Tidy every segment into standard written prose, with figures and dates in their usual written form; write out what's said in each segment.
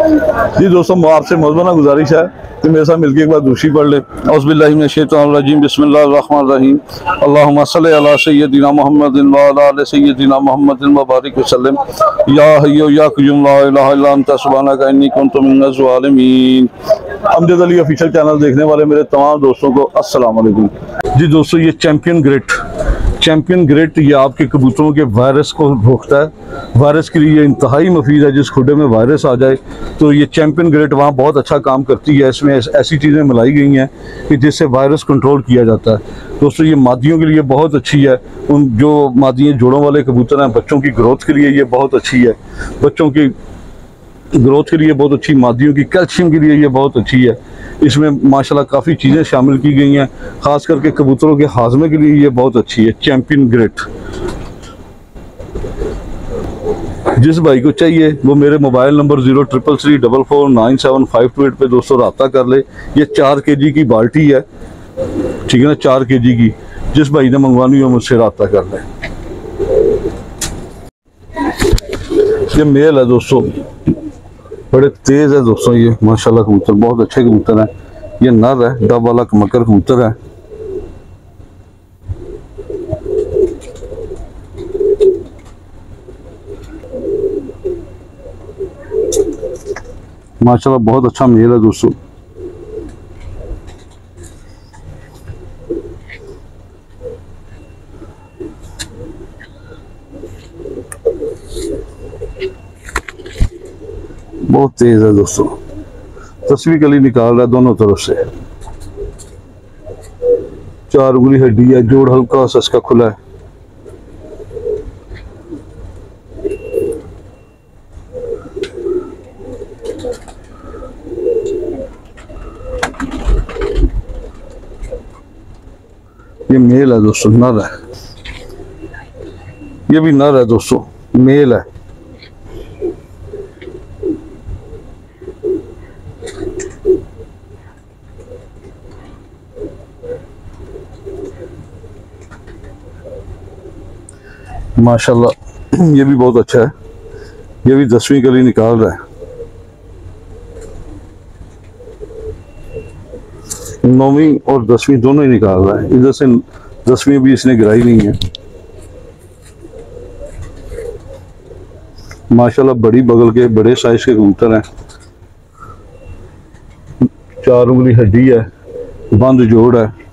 जी दोस्तों, आपसे मौजूदा गुजारिश है कि मेरे साथ मिलकर एक बार दूसरी पढ़ ले। औज़ुबिल्लाहि मिनश्शैतानिर्रजीम, बिस्मिल्लाहिर्रहमानिर्रहीम। अल्लाहुम्मा सल्लि अला सय्यदिना मुहम्मदिन व अला आलि सय्यदिना मुहम्मदिन व बारिक वसल्लम। या हय्यु या क़य्यूम ला इलाहा इल्ला अंता सुब्हानका इन्नी कुन्तु मिनज़ ज़ालिमीन। अमजद अली ऑफिशियल चैनल देखने वाले मेरे तमाम दोस्तों को अस्सलाम वालेकुम। जी दोस्तों, ये चैंपियन ग्रेट ये आपके कबूतरों के वायरस को रोकता है। वायरस के लिए इंतहाई मुफीद है। जिस खुडे में वायरस आ जाए तो ये चैंपियन ग्रेट वहाँ बहुत अच्छा काम करती है। इसमें ऐसी चीज़ें मिलाई गई हैं कि जिससे वायरस कंट्रोल किया जाता है। दोस्तों, ये मादियों के लिए बहुत अच्छी है। उन जो मादियाँ जोड़ों वाले कबूतर हैं, बच्चों की ग्रोथ के लिए ये बहुत अच्छी है। बच्चों की ग्रोथ के लिए बहुत अच्छी, मादियों की कैल्शियम के लिए ये बहुत अच्छी है। इसमें माशाल्लाह काफ़ी चीज़ें शामिल की गई हैं। ख़ास करके कबूतरों के हाजमे के लिए ये बहुत अच्छी है चैंपियन ग्रेट। जिस भाई को चाहिए वो मेरे मोबाइल नंबर 0333449758 पे दोस्तों रब्ता कर ले। ये 4 kg की बाल्टी है, ठीक है ना, 4 kg की। जिस भाई ने मंगवानी हो मुझसे रब्ता कर ले। ये मेल है दोस्तों, बड़े तेज है दोस्तों ये माशाल्लाह कबूतर, बहुत अच्छे कबूतर हैं। ये नर है, डब वाला मकर कबूतर है। माशाल्लाह बहुत अच्छा मेल है दोस्तों। बहुत तेज है दोस्तों, तस्वीर कली निकाल रहा है दोनों तरफ से। 4 उंगली हड्डी है, जोड़ हल्का सा इसका खुला है। ये मेल है दोस्तों, नर है। ये भी नर है दोस्तों, मेल है। माशाल्लाह ये भी बहुत अच्छा है। ये भी 10वीं कली निकाल रहा है। 9वीं और 10वीं दोनों ही निकाल रहा है। इधर से 10वीं भी इसने गिराई नहीं है। माशाल्लाह बड़ी बगल के बड़े साइज के कबूतर हैं। 4 उंगली हड्डी है, बंद जोड़ है।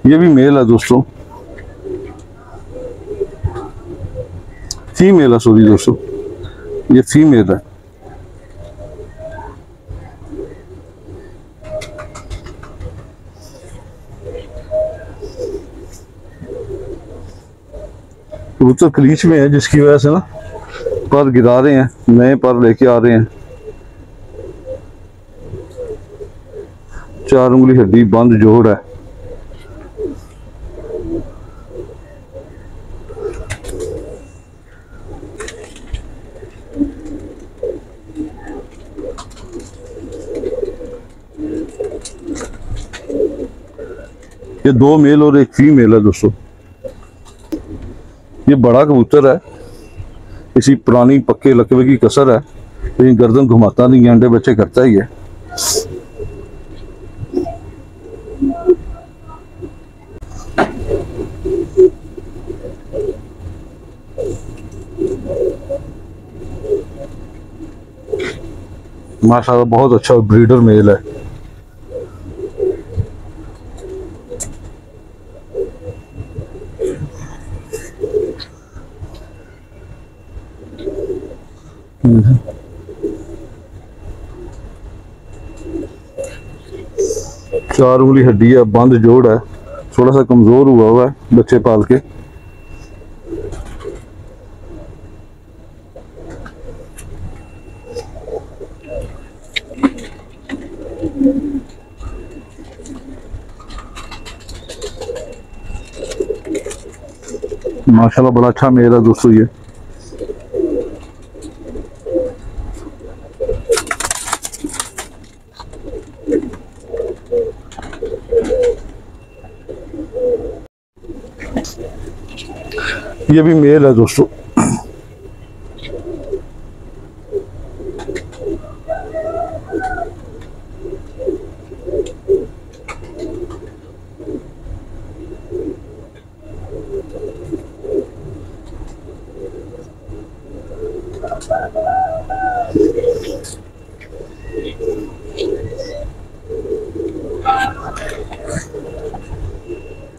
ये भी मेल है दोस्तों, फीमेल है, सॉरी दोस्तों, ये फीमेल है। कबूतर क्रीच में है जिसकी वजह से ना पर गिरा रहे हैं, नए पर लेके आ रहे हैं। 4 उंगली हड्डी, बंद जोड़ है। ये 2 मेल और 1 फीमेल है दोस्तों। ये बड़ा कबूतर है, इसी पुरानी पक्के लकवे की कसर है, लेकिन गर्दन घुमाता नहीं है, अंडे बच्चे करता ही है। माशाल्लाह बहुत अच्छा ब्रीडर मेल है। चार उंगली हड्डी है, बंद जोड़ है, थोड़ा सा कमजोर हुआ है बच्चे पाल के। माशाल्लाह बड़ा अच्छा मेल है दोस्तों। ये भी मेल है दोस्तों।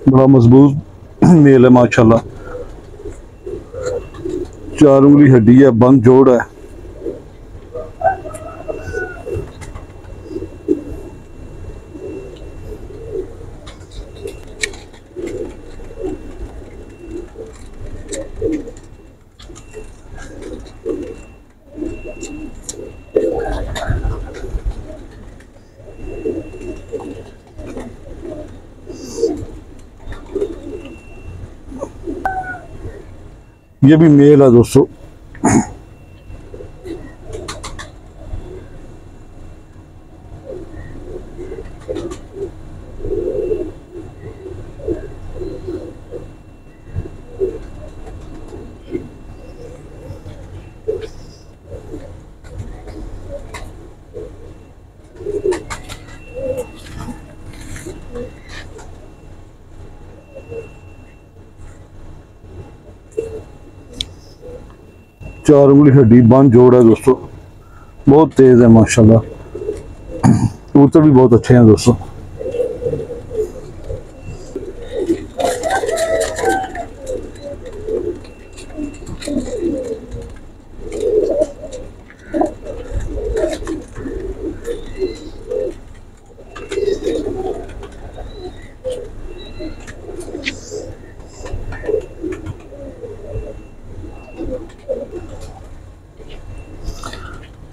बड़ा मजबूत मेल है माशाल्लाह। 4 उंगली हड्डी है, बंद जोड़ है। ये भी मेल है दोस्तों। चार उंगली हड्डी, बंद जोड़ है दोस्तों, बहुत तेज है माशाल्लाह। कबूतर भी बहुत अच्छे हैं दोस्तों।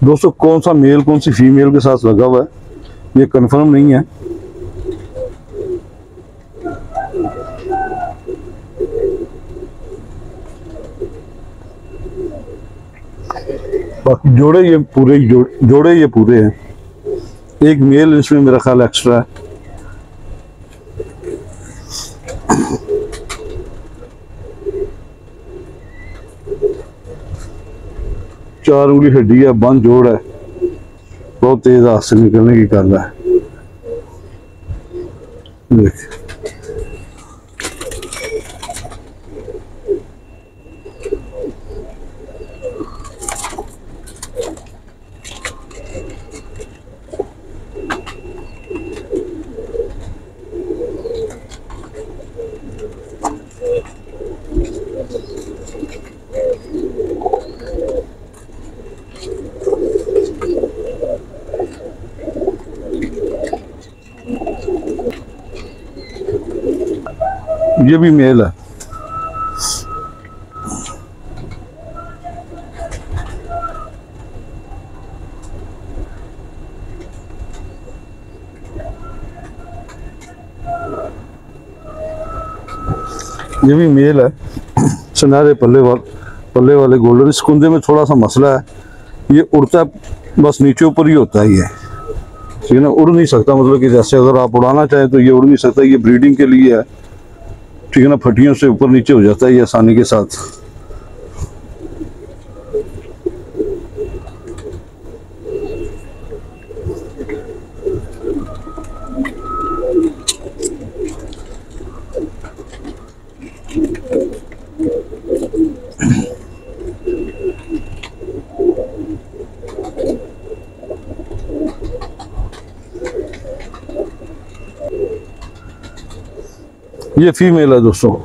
दोस्तों कौन सा मेल कौन सी फीमेल के साथ लगा हुआ है ये कंफर्म नहीं है। बाकी जोड़े ये पूरे जोड़े ये पूरे हैं। एक मेल इसमें मेरा ख्याल एक्स्ट्रा है। चार उंगली हड्डी है, बंद जोड़ है, बहुत तेज हाथ से निकलने की कर रहा है। देख ये भी मेल है। ये भी मेल है। सुनहरे पल्ले वाले गोल्डन। इस कुंदे में थोड़ा सा मसला है, ये उड़ता बस नीचे ऊपर ही होता है ये, ठीक है ना, उड़ नहीं सकता। मतलब कि जैसे अगर आप उड़ाना चाहें तो ये उड़ नहीं सकता। ये ब्रीडिंग के लिए है, ठीक है ना, फटियों से ऊपर नीचे हो जाता है ये आसानी के साथ। ये फीमेल है दोस्तों।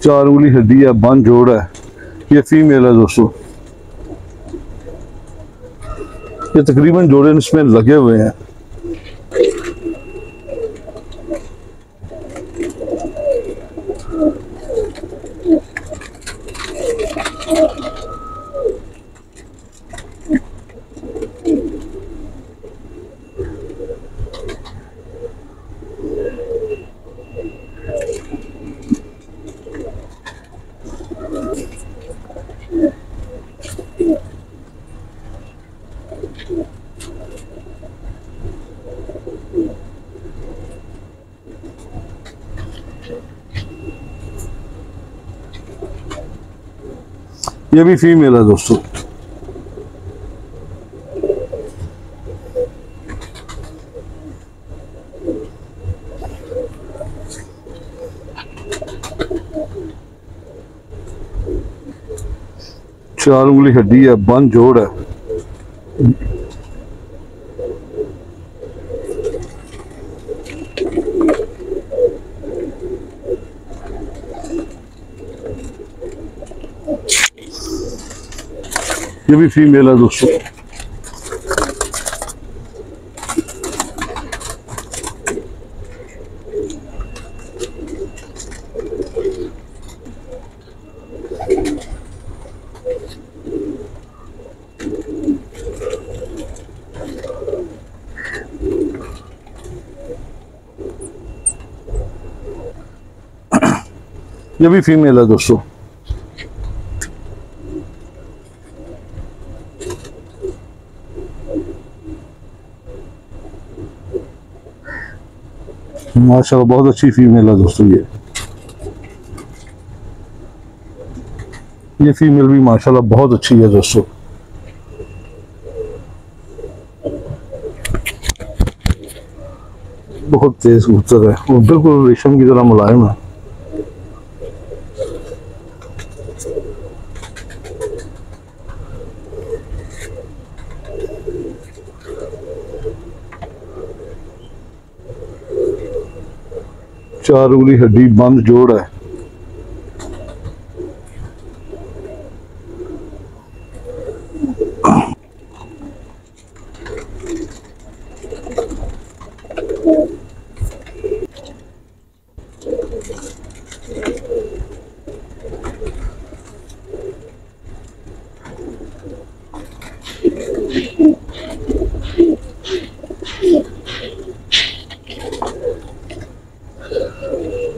4 उंगली हड्डी है, बन जोड़ है, ये फीमेल है दोस्तों। ये तकरीबन जोड़े इसमें लगे हुए हैं। ये भी फीमेल है दोस्तों। चार उंगली हड्डी है, बन जोड़ है। ये भी फीमेल है दोस्तों। ये भी फीमेल है दोस्तों। माशाल्लाह बहुत अच्छी फीमेल है दोस्तों। ये फीमेल भी माशाल्लाह बहुत अच्छी है दोस्तों। बहुत तेज कबूतर है और बिल्कुल रेशम की तरह मुलायम है। चार उंगली हड्डी, बंद जोड़ है।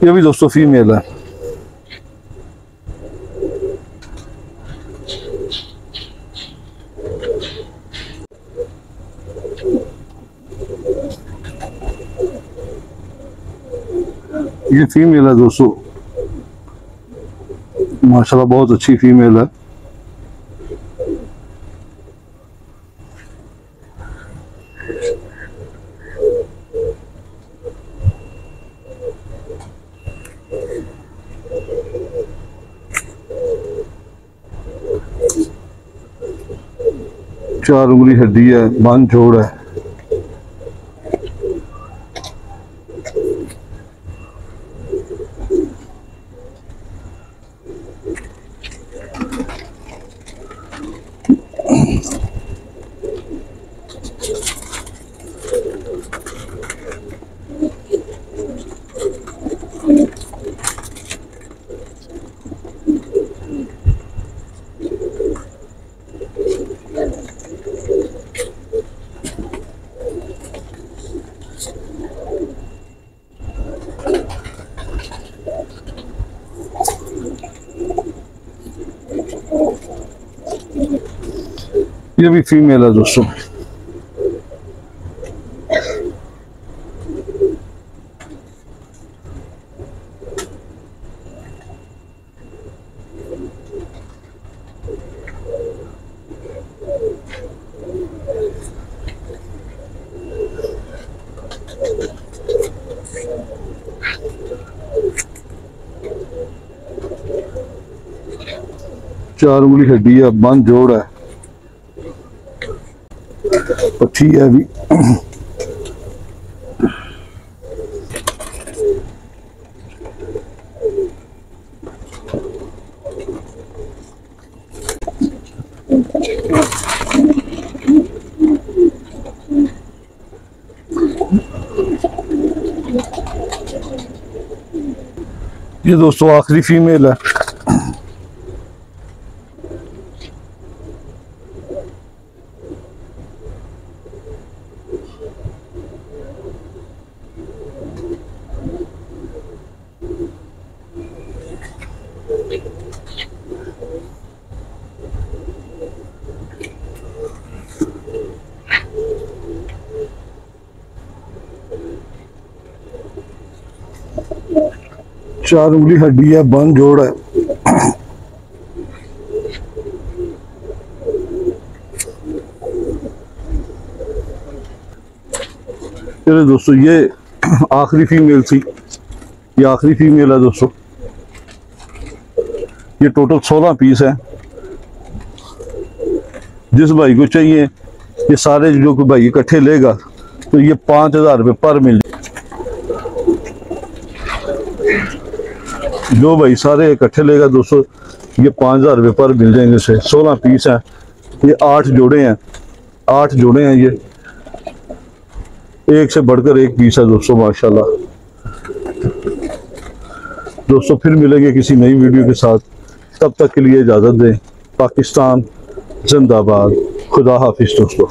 ये भी दोस्तों फीमेल है। ये फीमेल है दोस्तों, माशाल्लाह बहुत अच्छी फीमेल है। चार उंगली हड्डी है, बन जोड़ है। ये भी फीमेल है दोस्तों। चार उंगली हड्डी है, बंद जोड़ है, पट्टी है भी। ये दोस्तों आखिरी फीमेल है। चार उंगली हड्डी है, बन जोड़ है। चलो दोस्तों, ये आखिरी फीमेल थी, ये आखिरी फीमेल है दोस्तों। ये टोटल 16 पीस है। जिस भाई को चाहिए, ये सारे जो कोई भाई इकट्ठे लेगा तो ये 5000 रुपये पर मिल। जो भाई सारे इकट्ठे लेगा दोस्तों, ये 5000 रुपये पर मिल जाएंगे। से 16 पीस हैं, ये 8 जोड़े हैं, 8 जोड़े हैं। ये एक से बढ़कर एक पीस है दोस्तों, माशाल्लाह। दोस्तों फिर मिलेंगे किसी नई वीडियो के साथ, तब तक के लिए इजाज़त दें। पाकिस्तान जिंदाबाद। खुदा हाफिज दोस्तों।